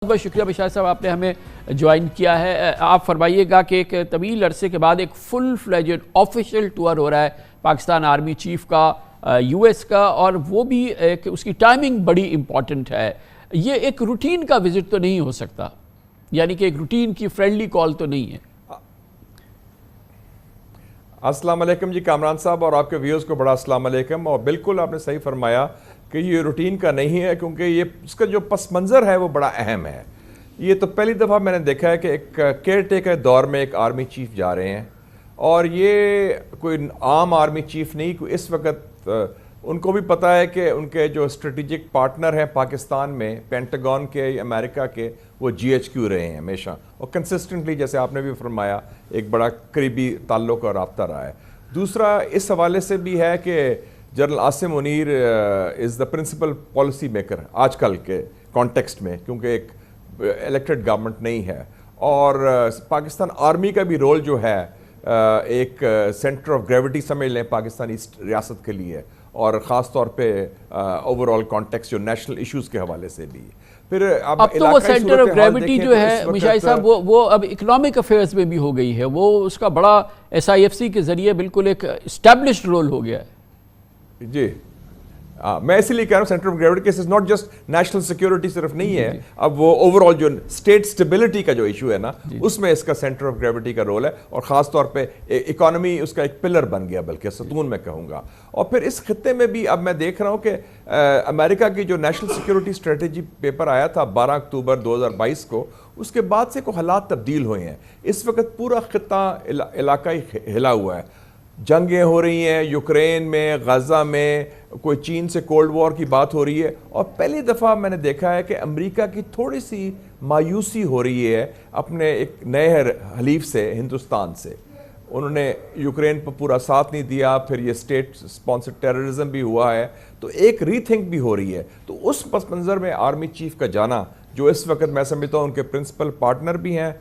بہت شکریہ بشار صاحب، آپ نے ہمیں جوائن کیا ہے۔ آپ فرمائیے گا کہ ایک طویل عرصے کے بعد ایک فل فلیجڈ آفیشیل ٹور ہو رہا ہے پاکستان آرمی چیف کا یو ایس کا، اور وہ بھی ایک اس کی ٹائمنگ بڑی امپورٹنٹ ہے۔ یہ ایک روٹین کا وزٹ تو نہیں ہو سکتا، یعنی کہ ایک روٹین کی فرینڈلی کال تو نہیں ہے۔ السلام علیکم جی کامران صاحب، اور آپ کے ویورز کو بڑا السلام علیکم۔ اور بالکل آپ نے صحیح فرمایا کہ یہ روٹین کا نہیں ہے، کیونکہ یہ اس کا جو پس منظر ہے وہ بڑا اہم ہے۔ یہ تو پہلی دفعہ میں نے دیکھا ہے کہ ایک کیئر ٹیکر دور میں ایک آرمی چیف جا رہے ہیں، اور یہ کوئی عام آرمی چیف نہیں، کوئی اس وقت ان کو بھی پتہ ہے کہ ان کے جو اسٹریٹجک پارٹنر ہیں پاکستان میں، پینٹاگون کے، امریکہ کے، وہ جی ایچ کیو رہے ہیں ہمیشہ، اور کنسسٹنٹلی جیسے آپ نے بھی فرمایا ایک بڑا قریبی تعلق اور رابطہ رہا ہے۔ دوسرا اس حوالے سے بھی ہے کہ جنرل عاصم منیر از دا پرنسپل پالیسی میکر آج کل کے کانٹیکسٹ میں، کیونکہ ایک الیکٹڈ گورنمنٹ نہیں ہے، اور پاکستان آرمی کا بھی رول جو ہے ایک سینٹر آف گریوٹی سمجھ لیں پاکستانی ریاست کے لیے، اور خاص طور پہ اوور آل کانٹیکسٹ جو نیشنل ایشوز کے حوالے سے بھی۔ پھر اب تو وہ سینٹر آف گریوٹی جو ہے مشاہد صاحب وہ اب اکنامک افیئرز میں بھی ہو گئی ہے، وہ اس کا بڑا ایس آئی ایف سی کے ذریعے بالکل ایک اسٹیبلشڈ رول ہو گیا ہے۔ جی میں اسی لیے کہہ رہا ہوں centre of gravity cases not just national security صرف نہیں ہے، اب وہ اوور آل جو اسٹیٹ اسٹیبلٹی کا جو ایشو ہے نا، اس میں اس کا سینٹر آف گریوٹی کا رول ہے، اور خاص طور پہ اکانومی اس کا ایک پلر بن گیا، بلکہ ستون میں کہوں گا۔ اور پھر اس خطے میں بھی اب میں دیکھ رہا ہوں کہ امریکہ کی جو نیشنل سیکیورٹی اسٹریٹجی پیپر آیا تھا 12 اکتوبر 2022 کو، اس کے بعد سے کوئی حالات تبدیل ہوئے ہیں۔ اس وقت پورا خطہ علاقائی ہلا ہوا ہے، جنگیں ہو رہی ہیں یوکرین میں، غزہ میں، کوئی چین سے کولڈ وار کی بات ہو رہی ہے، اور پہلی دفعہ میں نے دیکھا ہے کہ امریکہ کی تھوڑی سی مایوسی ہو رہی ہے اپنے ایک نئے حلیف سے، ہندوستان سے۔ انہوں نے یوکرین پر پورا ساتھ نہیں دیا، پھر یہ اسٹیٹ اسپانسر ٹیررزم بھی ہوا ہے، تو ایک ری تھنک بھی ہو رہی ہے۔ تو اس پس منظر میں آرمی چیف کا جانا، جو اس وقت میں سمجھتا ہوں ان کے پرنسپل پارٹنر بھی ہیں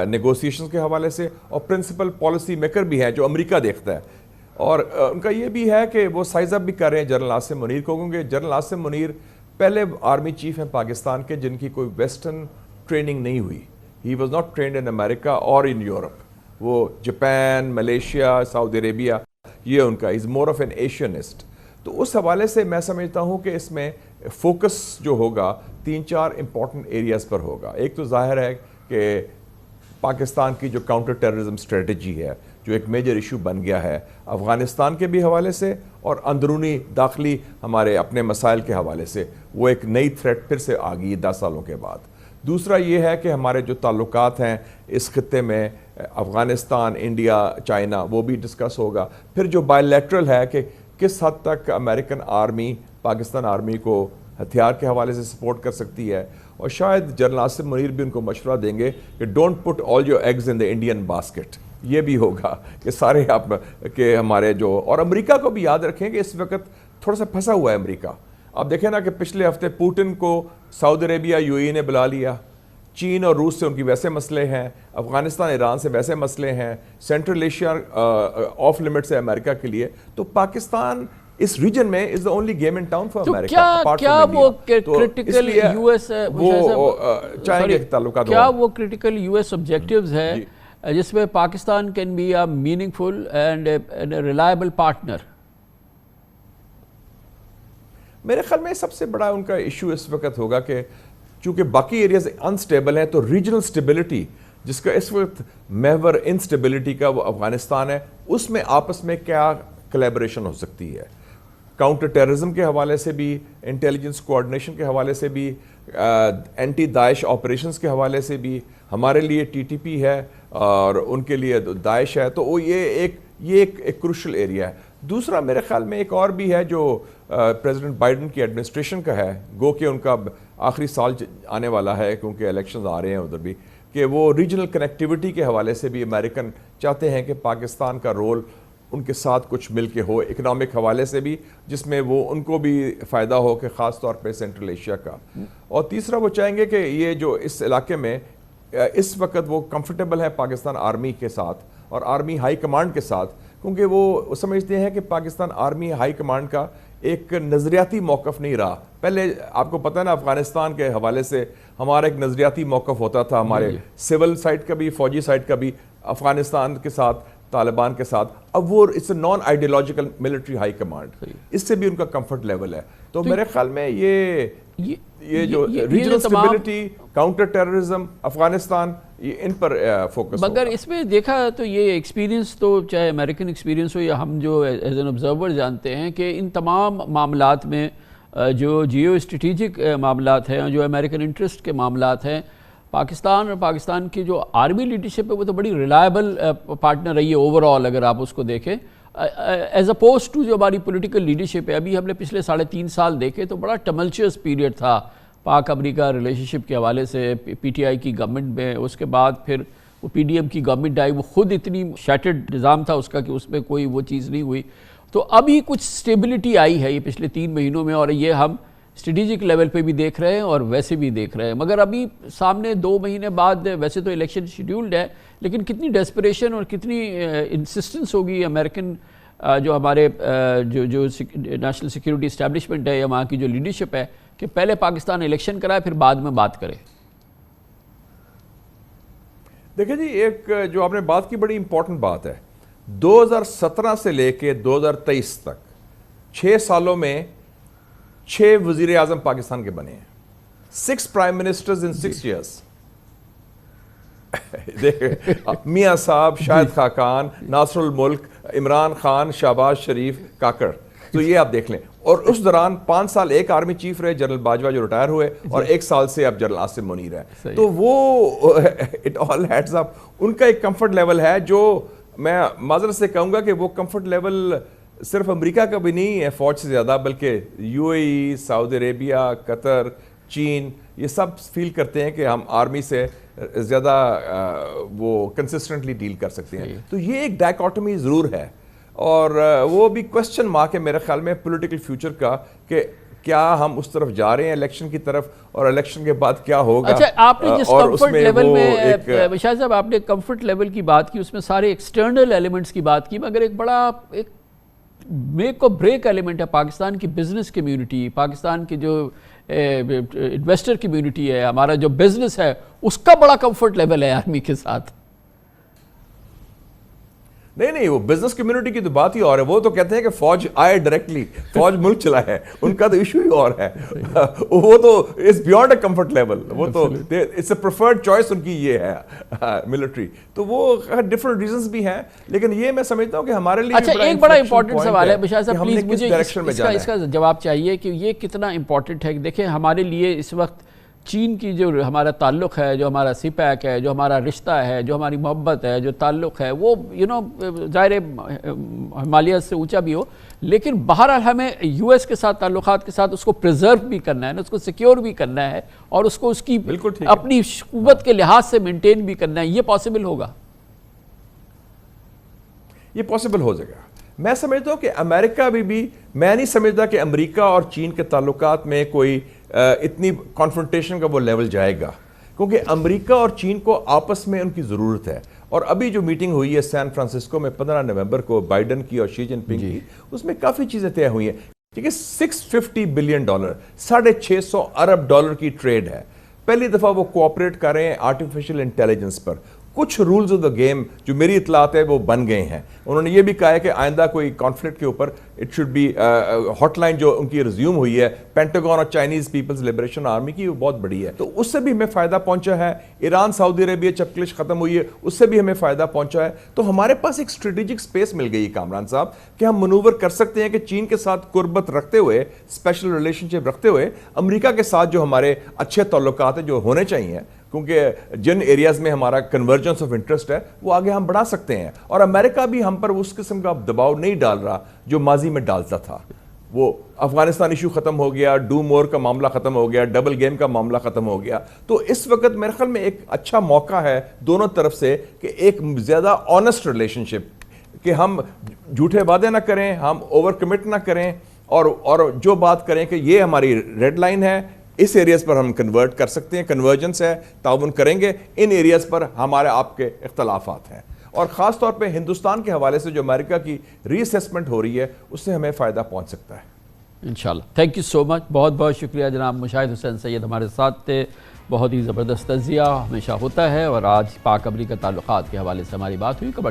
نیگوسیشنز کے حوالے سے، اور پرنسپل پالیسی میکر بھی ہیں جو امریکہ دیکھتا ہے، اور ان کا یہ بھی ہے کہ وہ سائز اپ بھی کر رہے ہیں جنرل عاصم منیر کو، کیونکہ جنرل عاصم منیر پہلے آرمی چیف ہیں پاکستان کے جن کی کوئی ویسٹرن ٹریننگ نہیں ہوئی۔ ہی واز ناٹ ٹرینڈ ان امریکہ اور ان یورپ، وہ جاپان، ملیشیا، سعودی عربیہ، یہ ان کا از مور آف این ایشینسٹ۔ تو اس حوالے سے میں سمجھتا ہوں کہ اس میں فوکس جو ہوگا 3-4 امپورٹنٹ ایریاز پر ہوگا۔ ایک تو ظاہر ہے کہ پاکستان کی جو کاؤنٹر ٹیررزم اسٹریٹجی ہے، جو ایک میجر ایشو بن گیا ہے افغانستان کے بھی حوالے سے، اور اندرونی داخلی ہمارے اپنے مسائل کے حوالے سے، وہ ایک نئی تھریٹ پھر سے آ گئی 10 سالوں کے بعد۔ دوسرا یہ ہے کہ ہمارے جو تعلقات ہیں اس خطے میں، افغانستان، انڈیا، چائنا، وہ بھی ڈسکس ہوگا۔ پھر جو بائی لیٹرل ہے کہ کس حد تک امریکن آرمی پاکستان آرمی کو ہتھیار کے حوالے سے سپورٹ کر سکتی ہے، اور شاید جنرل عاصم منیر بھی ان کو مشورہ دیں گے کہ don't put all your eggs in the Indian basket. یہ بھی ہوگا کہ سارے آپ کہ ہمارے جو، اور امریکہ کو بھی یاد رکھیں کہ اس وقت تھوڑا سا پھنسا ہوا ہے امریکہ۔ آپ دیکھیں نا کہ پچھلے ہفتے پوٹن کو سعودی عربیہ، یو اے نے بلا لیا، چین اور روس سے ان کی ویسے مسئلے ہیں، افغانستان ایران سے ویسے مسئلے ہیں، سینٹرل ایشیا آف لمٹس ہے امریکہ کے لیے، تو پاکستان اس ریجن میں is the only game in town for America apart from India۔ کیا وہ کرٹیکل یو ایس چاہیں گے تعلقات، کیا وہ کرٹیکل یو ایس آبجیکٹیوز ہیں جس میں Pakistan can be a meaningful and reliable partner? میرے خیال میں سب سے بڑا ان کا ایشو اس وقت ہوگا کہ چونکہ باقی ایریاز انسٹیبل ہیں، تو ریجنل سٹیبلٹی جس کا اس وقت محور انسٹیبلٹی کا وہ افغانستان ہے، اس میں آپس میں کیا کلیبریشن ہو سکتی ہے، کاؤنٹر ٹیررزم کے حوالے سے بھی، انٹیلیجنس کوآرڈینیشن کے حوالے سے بھی، اینٹی داعش آپریشنز کے حوالے سے بھی۔ ہمارے لیے ٹی ٹی پی ہے اور ان کے لیے داعش ہے، تو یہ ایک کروشل ایریا ہے۔ دوسرا میرے خیال میں ایک اور بھی ہے جو پریزیڈنٹ بائیڈن کی ایڈمنسٹریشن کا ہے، گو کہ ان کا آخری سال آنے والا ہے کیونکہ الیکشنز آ رہے ہیں ادھر بھی، کہ وہ ریجنل کنیکٹیوٹی کے حوالے سے بھی امریکن چاہتے ہیں کہ پاکستان کا رول ان کے ساتھ کچھ مل کے ہو، اکنامک حوالے سے بھی، جس میں وہ ان کو بھی فائدہ ہو، کہ خاص طور پہ سینٹرل ایشیا کا۔ اور تیسرا وہ چاہیں گے کہ یہ جو اس علاقے میں اس وقت وہ کمفرٹیبل ہے پاکستان آرمی کے ساتھ اور آرمی ہائی کمانڈ کے ساتھ، کیونکہ وہ سمجھتے ہیں کہ پاکستان آرمی ہائی کمانڈ کا ایک نظریاتی موقف نہیں رہا. پہلے آپ کو پتہ ہے نا افغانستان کے حوالے سے ہمارا ایک نظریاتی موقف ہوتا تھا, ہمارے سول سائڈ کا بھی فوجی سائڈ کا بھی, افغانستان کے ساتھ طالبان کے ساتھ. اب وہ it's a non ideological military high command, اس سے بھی ان کا کمفرٹ لیول ہے. تو میرے خیال میں یہ جو regional stability, counter terrorism, Afghanistan, یہ ان پر فوکس. مگر اس میں دیکھا تو یہ ایکسپیرینس تو چاہے امریکن ایکسپیرینس ہو یا ہم جو ایز این آبزرور جانتے ہیں کہ ان تمام معاملات میں جو جیو اسٹریٹجک معاملات ہیں, جو امریکن انٹرسٹ کے معاملات ہیں, پاکستان اور پاکستان کی جو آرمی لیڈرشپ ہے وہ تو بڑی ریلائبل پارٹنر رہی ہے اوور آل, اگر آپ اس کو دیکھیں ایز اپوز ٹو جو ہماری پولیٹیکل لیڈرشپ ہے. ابھی ہم نے پچھلے 3.5 سال دیکھے تو بڑا ٹملچیس پیریڈ تھا پاک امریکہ ریلیشن شپ کے حوالے سے, پی ٹی آئی کی گورنمنٹ میں, اس کے بعد پھر وہ پی ڈی ایم کی گورنمنٹ آئی, وہ خود اتنی شیٹرڈ نظام تھا اس کا کہ اس میں کوئی وہ چیز نہیں ہوئی. تو ابھی کچھ سٹیبلٹی آئی ہے یہ پچھلے 3 مہینوں میں, اور یہ ہم اسٹریٹجک لیول پہ بھی دیکھ رہے ہیں اور ویسے بھی دیکھ رہے ہیں. مگر ابھی سامنے 2 مہینے بعد ویسے تو الیکشن شیڈیولڈ ہے, لیکن کتنی ڈیسپریشن اور کتنی انسسٹنس ہوگی امریکن جو ہمارے جو نیشنل سیکیورٹی اسٹیبلشمنٹ ہے یا وہاں کی جو لیڈرشپ ہے کہ پہلے پاکستان الیکشن کرائے پھر بعد میں بات کرے. دیکھیں جی, ایک جو آپ نے بات کی بڑی امپورٹنٹ بات ہے, 2017 سے لے کے 2023 تک 6 سالوں میں 6 وزیر اعظم پاکستان کے بنے ہیں, 6 پرائم منسٹرز ان 6 ایئرس. میاں صاحب, شاہد خاقان, ناصر الملک, عمران خان, شہباز شریف, کاکڑ. تو یہ آپ دیکھ لیں. اور اس دوران 5 سال ایک آرمی چیف رہے جنرل باجوہ جو ریٹائر ہوئے, اور 1 سال سے اب جنرل عاصم منیر ہے. تو وہ اٹ آل ایڈز اپ, ان کا ایک کمفرٹ لیول ہے جو میں معذرت سے کہوں گا کہ وہ کمفرٹ لیول صرف امریکہ کا بھی نہیں ہے فوج سے زیادہ, بلکہ یو اے ای, سعودی عربیہ, قطر, چین, یہ سب فیل کرتے ہیں کہ ہم آرمی سے زیادہ وہ کنسسٹنٹلی ڈیل کر سکتے ہیں. تو یہ ایک ڈائیکاٹمی ضرور ہے, اور وہ بھی کوسچن مارک ہے میرے خیال میں پولیٹیکل فیوچر کا کہ کیا ہم اس طرف جا رہے ہیں الیکشن کی طرف, اور الیکشن کے بعد کیا ہوگا. اچھا, آپ نے جس کمفرٹ لیول میں شاہد صاحب آپ نے کمفرٹ لیول کی بات کی, اس میں سارے ایکسٹرنل ایلیمنٹس کی بات کی, مگر ایک بڑا ایک میک اور بریک ایلیمنٹ ہے پاکستان کی بزنس کمیونٹی, پاکستان کی جو انویسٹر کمیونٹی ہے, ہمارا جو بزنس ہے, اس کا بڑا کمفرٹ لیول ہے آرمی کے ساتھ. نہیں, وہ بزنس کمیونٹی کی تو بات ہی اور ہے. وہ تو کہتے ہیں کہ فوج آئے ڈائریکٹلی, فوج ملک چلا ہے, ان کا تو ایشو ہی اور ہے. وہ تو it's beyond a comfort level, وہ تو اٹس اے پریفرڈ چوائس ان کی یہ ہے ملٹری. تو وہ ڈفرنٹ ریزنز بھی ہیں, لیکن یہ میں سمجھتا ہوں کہ ہمارے لیے اچھا ایک بڑا امپورٹنٹ سوال ہے بشار صاحب, پلیز مجھے اس کا جواب چاہیے کہ یہ کتنا امپورٹنٹ ہے. دیکھیں ہمارے لیے اس وقت چین کی جو ہمارا تعلق ہے, جو ہمارا سی پیک ہے, جو ہمارا رشتہ ہے, جو ہماری محبت ہے, جو تعلق ہے, وہ ظاہر ہمالیہ سے اونچا بھی ہو, لیکن بہرحال ہمیں یو ایس کے ساتھ تعلقات کے ساتھ اس کو پریزرو بھی کرنا ہے, اس کو سیکیور بھی کرنا ہے, اور اس کو اس کی اپنی قوت کے لحاظ سے مینٹین بھی کرنا ہے. یہ پاسبل ہوگا؟ یہ پاسبل ہو جائے گا. میں سمجھتا ہوں کہ امریکہ بھی میں نہیں سمجھتا کہ امریکہ اور چین کے تعلقات میں کوئی اتنی کانفرنٹیشن کا وہ لیول جائے گا, کیونکہ امریکہ اور چین کو آپس میں ان کی ضرورت ہے. اور ابھی جو میٹنگ ہوئی ہے سین فرانسسکو میں 15 نومبر کو بائیڈن کی اور شی جن پنگ کی, اس میں کافی چیزیں طے ہوئی ہیں. ٹھیک ہے, $650 بلین, $650 ارب کی ٹریڈ ہے. پہلی دفعہ وہ کوآپریٹ کر رہے ہیں آرٹیفیشل انٹیلیجنس پر. کچھ رولز آف دا گیم جو میری اطلاعات ہے وہ بن گئے ہیں. انہوں نے یہ بھی کہا ہے کہ آئندہ کوئی کانفلکٹ کے اوپر it should be hot line جو ان کی ریزیوم ہوئی ہے پینٹاگون اور چائنیز پیپلز لبریشن آرمی کی, وہ بہت بڑی ہے. تو اس سے بھی ہمیں فائدہ پہنچا ہے. ایران سعودی عربیہ چپکلش ختم ہوئی ہے, اس سے بھی ہمیں فائدہ پہنچا ہے. تو ہمارے پاس ایک اسٹریٹجک اسپیس مل گئی کامران صاحب کہ ہم منور کر سکتے ہیں کہ چین کے ساتھ قربت رکھتے ہوئے, اسپیشل ریلیشن شپ رکھتے ہوئے, امریکہ کے ساتھ جو ہمارے اچھے تعلقات ہیں جو ہونے چاہیے, کیونکہ جن ایریاز میں ہمارا کنورجنس آف انٹرسٹ ہے وہ آگے ہم بڑھا سکتے ہیں. اور امریکہ بھی ہم پر اس قسم کا دباؤ نہیں ڈال رہا جو ماضی میں ڈالتا تھا. وہ افغانستان ایشو ختم ہو گیا, ڈو مور کا معاملہ ختم ہو گیا, ڈبل گیم کا معاملہ ختم ہو گیا. تو اس وقت میرے خیال میں ایک اچھا موقع ہے دونوں طرف سے کہ ایک زیادہ آنیسٹ ریلیشن شپ, کہ ہم جھوٹے وعدے نہ کریں, ہم اوور کمٹ نہ کریں, اور جو بات کریں کہ یہ ہماری ریڈ لائن ہے, اس ایریاز پر ہم کنورٹ کر سکتے ہیں, کنورجنس ہے, تعاون کریں گے, ان ایریاز پر ہمارے آپ کے اختلافات ہیں. اور خاص طور پہ ہندوستان کے حوالے سے جو امریکہ کی ری اسیسمنٹ ہو رہی ہے, اس سے ہمیں فائدہ پہنچ سکتا ہے. انشاءاللہ. تھینک یو سو مچ. بہت بہت شکریہ جناب مشاہد حسین سید ہمارے ساتھ تھے. بہت ہی زبردست تجزیہ ہمیشہ ہوتا ہے، اور آج پاک امریکہ تعلقات کے حوالے سے ہماری بات ہوئی.